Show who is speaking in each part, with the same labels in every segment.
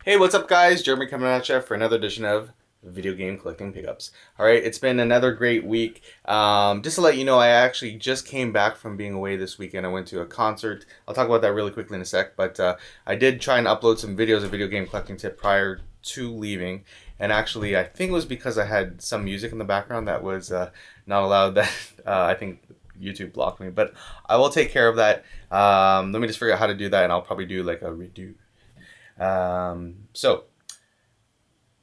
Speaker 1: Hey, what's up guys? Jeremy coming at you for another edition of Video Game Collecting Pickups. Alright, it's been another great week. Just to let you know, I actually just came back from being away this weekend. I went to a concert. I'll talk about that really quickly in a sec, but I did try and upload some videos of video game collecting tip prior to leaving. And actually, I think it was because I had some music in the background that was not allowed, that I think YouTube blocked me. But I will take care of that. Let me just figure out how to do that, and I'll probably do like a redo. So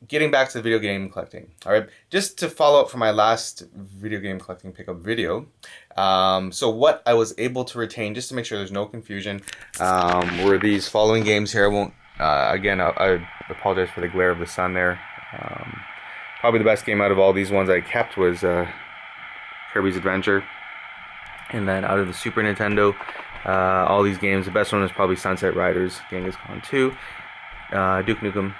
Speaker 1: getting back to the video game collecting. All right, just to follow up from my last video game collecting pickup video. So what I was able to retain, just to make sure there's no confusion, were these following games here. I won't, again, I apologize for the glare of the sun there. Probably the best game out of all these ones I kept was Kirby's Adventure. And then out of the Super Nintendo, all these games, the best one is probably Sunset Riders, Genghis Khan 2, Duke Nukem,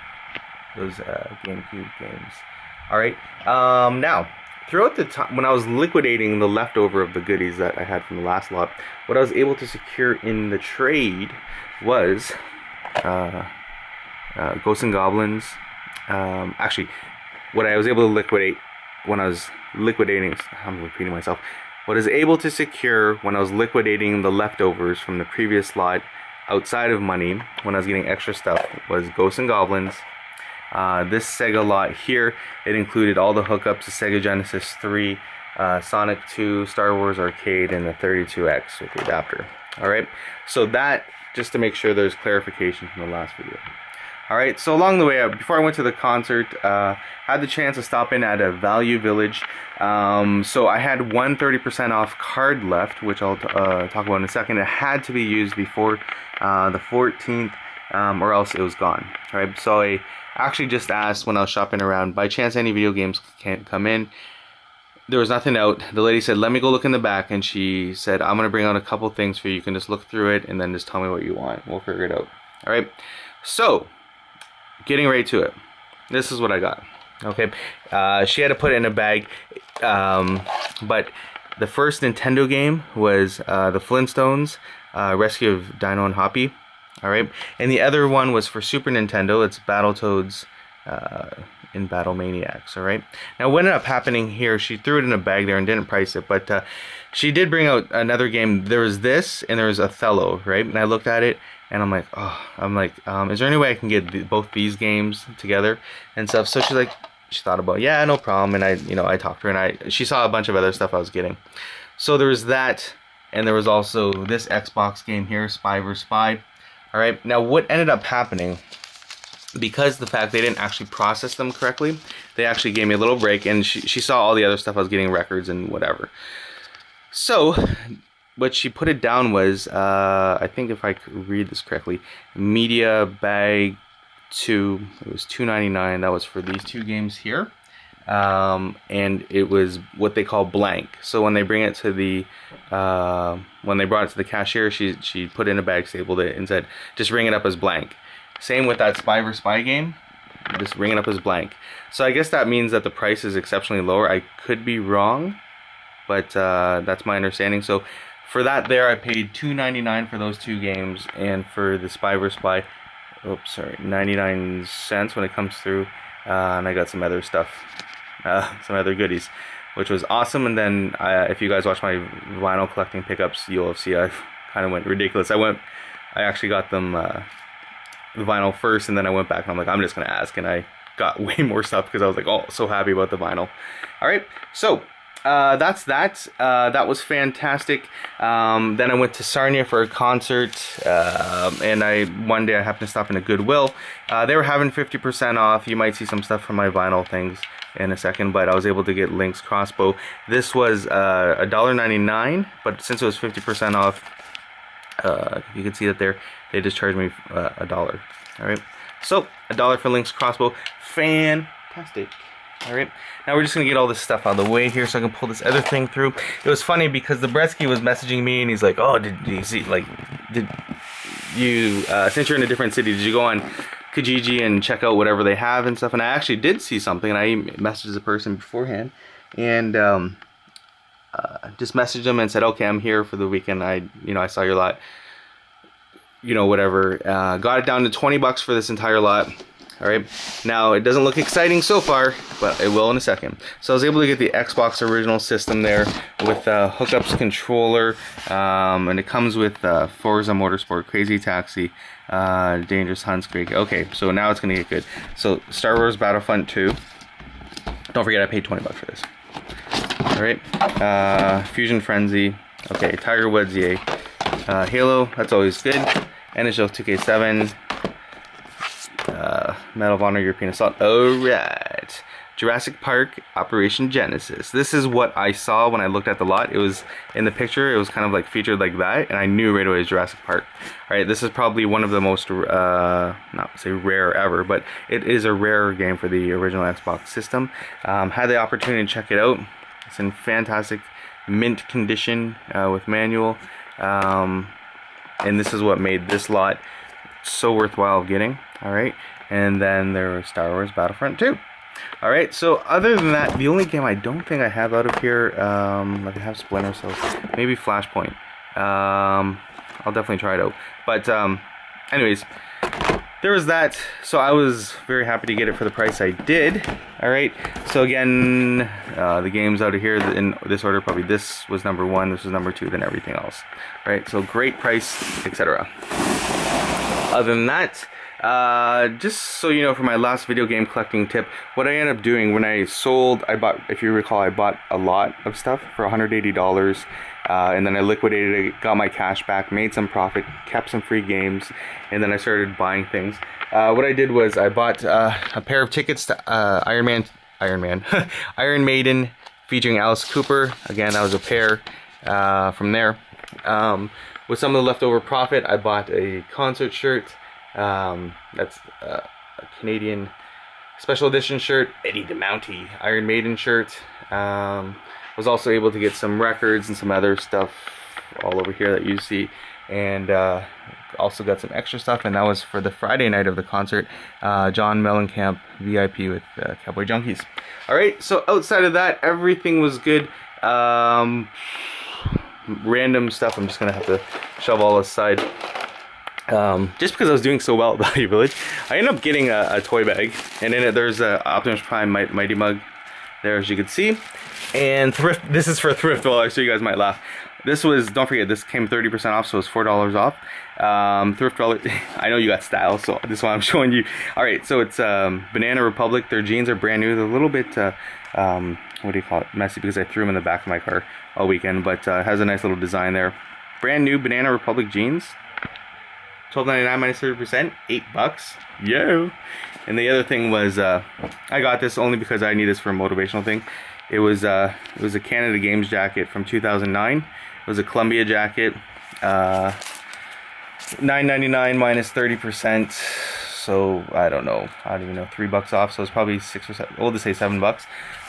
Speaker 1: those GameCube games. Alright, now, throughout the time, when I was liquidating the leftover of the goodies that I had from the last lot, what I was able to secure in the trade was Ghosts and Goblins. Actually, what I was able to liquidate when I was liquidating, I'm repeating myself, what I was able to secure when I was liquidating the leftovers from the previous lot outside of money, when I was getting extra stuff, was Ghosts and Goblins. This Sega lot here, it included all the hookups, the Sega Genesis 3, Sonic 2, Star Wars Arcade, and the 32X with the adapter. Alright, so that, just to make sure there's clarification from the last video. Alright, so along the way, before I went to the concert, had the chance to stop in at a Value Village. So I had one 30% off card left, which I'll talk about in a second. It had to be used before the 14th, or else it was gone. Alright, so I actually just asked when I was shopping around, by chance any video games can't come in. There was nothing out. The lady said, let me go look in the back, and she said, I'm going to bring out a couple things for you. You can just look through it and then just tell me what you want. We'll figure it out. Alright, so getting right to it. This is what I got. Okay, she had to put it in a bag, but the first Nintendo game was the Flintstones, Rescue of Dino and Hoppy. Alright, and the other one was for Super Nintendo. It's Battletoads in Battle Maniacs. Alright, now what ended up happening here, she threw it in a bag there and didn't price it, but she did bring out another game. There was this and there was Othello, right? And I looked at it and I'm like, is there any way I can get both these games together and stuff? So she's like, she thought about, yeah, no problem. And I talked to her, and she saw a bunch of other stuff I was getting. So there was that, and there was also this Xbox game here, Spy vs. Spy. All right, now what ended up happening, because the fact they didn't actually process them correctly, they actually gave me a little break, and she saw all the other stuff I was getting, records and whatever. So what she put it down was, I think if I could read this correctly, Media Bag 2, it was $2.99. That was for these two games here. And it was what they call blank. So when they bring it to the, when they brought it to the cashier, she put it in a bag, stapled it, and said, just ring it up as blank. Same with that Spy vs. Spy game, just ring it up as blank. So I guess that means that the price is exceptionally lower. I could be wrong, but that's my understanding. So for that there, I paid $2.99 for those two games, and for the Spy vs. Spy, oops, sorry, 99 cents when it comes through, and I got some other stuff, some other goodies, which was awesome. And then if you guys watch my vinyl collecting pickups, you'll see I kind of went ridiculous. I actually got them the vinyl first, and then I went back and I'm like, I'm just gonna ask, and I got way more stuff because I was like, oh, so happy about the vinyl. All right, so that's that. That was fantastic. Then I went to Sarnia for a concert, and one day I happened to stop in a Goodwill. They were having 50% off. You might see some stuff from my vinyl things in a second, but I was able to get Link's crossbow. This was $1.99, but since it was 50% off, you can see that there, they just charged me $1. Alright, so $1 for Link's crossbow. Fantastic. Alright, now we're just going to get all this stuff out of the way here so I can pull this other thing through. It was funny because the Bretsky was messaging me, and he's like, oh, did you see, like, did you, since you're in a different city, did you go on Kijiji and check out whatever they have and stuff? And I actually did see something, and I messaged the person beforehand, and just messaged them and said, okay, I'm here for the weekend. I saw your lot. you know, whatever. Got it down to 20 bucks for this entire lot. All right, now it doesn't look exciting so far, but it will in a second. So I was able to get the Xbox original system there with hookups controller, and it comes with Forza Motorsport, Crazy Taxi, Dangerous Hunts, Great. Okay, so now it's gonna get good. So Star Wars Battlefront 2. Don't forget I paid 20 bucks for this. All right, Fusion Frenzy. Okay, Tiger Woods, yay. Halo, that's always good. NHL 2K7. Medal of Honor, European Assault. Alright. Jurassic Park, Operation Genesis. This is what I saw when I looked at the lot. It was in the picture, it was kind of like featured like that, and I knew right away it was Jurassic Park. Alright, this is probably one of the most, not say rare ever, but it is a rare game for the original Xbox system. Had the opportunity to check it out. It's in fantastic mint condition with manual. And this is what made this lot so worthwhile getting. Alright, and then there was Star Wars Battlefront 2. Alright, so other than that, the only game I don't think I have out of here, like I have Splinter Cell, maybe Flashpoint. I'll definitely try it out. But anyways, there was that. So I was very happy to get it for the price I did. Alright, so again, the games out of here in this order, probably this was number 1, this was number 2, then everything else. Alright, so great price, etc. Other than that, just so you know, for my last video game collecting tip, what I ended up doing when I sold, I bought, if you recall, I bought a lot of stuff for $180, and then I liquidated it, got my cash back, made some profit, kept some free games, and then I started buying things. What I did was I bought a pair of tickets to Iron Maiden featuring Alice Cooper. Again, that was a pair from there. With some of the leftover profit, I bought a concert shirt. That's a Canadian special edition shirt, Eddie DeMounty Iron Maiden shirt. Was also able to get some records and some other stuff all over here that you see, and also got some extra stuff, and that was for the Friday night of the concert. John Mellencamp VIP with Cowboy Junkies. Alright, so outside of that, everything was good. Random stuff I'm just gonna have to shove all aside. Just because I was doing so well at Value Village, I ended up getting a toy bag, and in it there's a Optimus Prime Mighty Mug there, as you can see. And thrift, this is for Thrift Wallet, so you guys might laugh. This was, don't forget, this came 30% off, so it's $4 off. Thrift Wallet, I know you got style, so this one I'm showing you. Alright, so it's Banana Republic. Their jeans are brand new. They're a little bit, what do you call it, messy, because I threw them in the back of my car all weekend, but it has a nice little design there. Brand new Banana Republic jeans. $12.99 minus 30%, $8. Yo! And the other thing was, I got this only because I need this for a motivational thing. It was a Canada Games jacket from 2009. It was a Columbia jacket. $9.99 minus 30%. So I don't know. I don't even know. $3 off. So it's probably 6 or 7. We'll just say $7.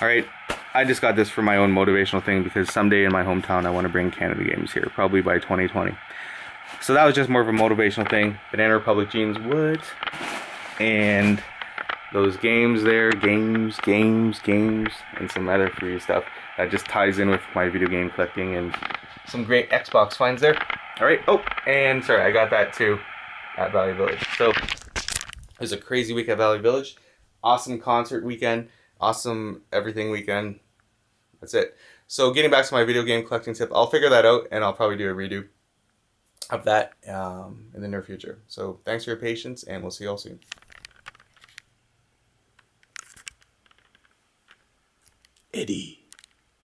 Speaker 1: All right. I just got this for my own motivational thing because someday in my hometown I want to bring Canada Games here, probably by 2020. So that was just more of a motivational thing. Banana Republic jeans, what? And those games there, games, and some other free stuff that just ties in with my video game collecting, and some great Xbox finds there. Alright, oh, and sorry, I got that too at Value Village. So it was a crazy week at Value Village. Awesome concert weekend, awesome everything weekend. That's it. So getting back to my video game collecting tip, I'll figure that out, and I'll probably do a redo of that in the near future. So thanks for your patience, and we'll see you all soon. Eddie.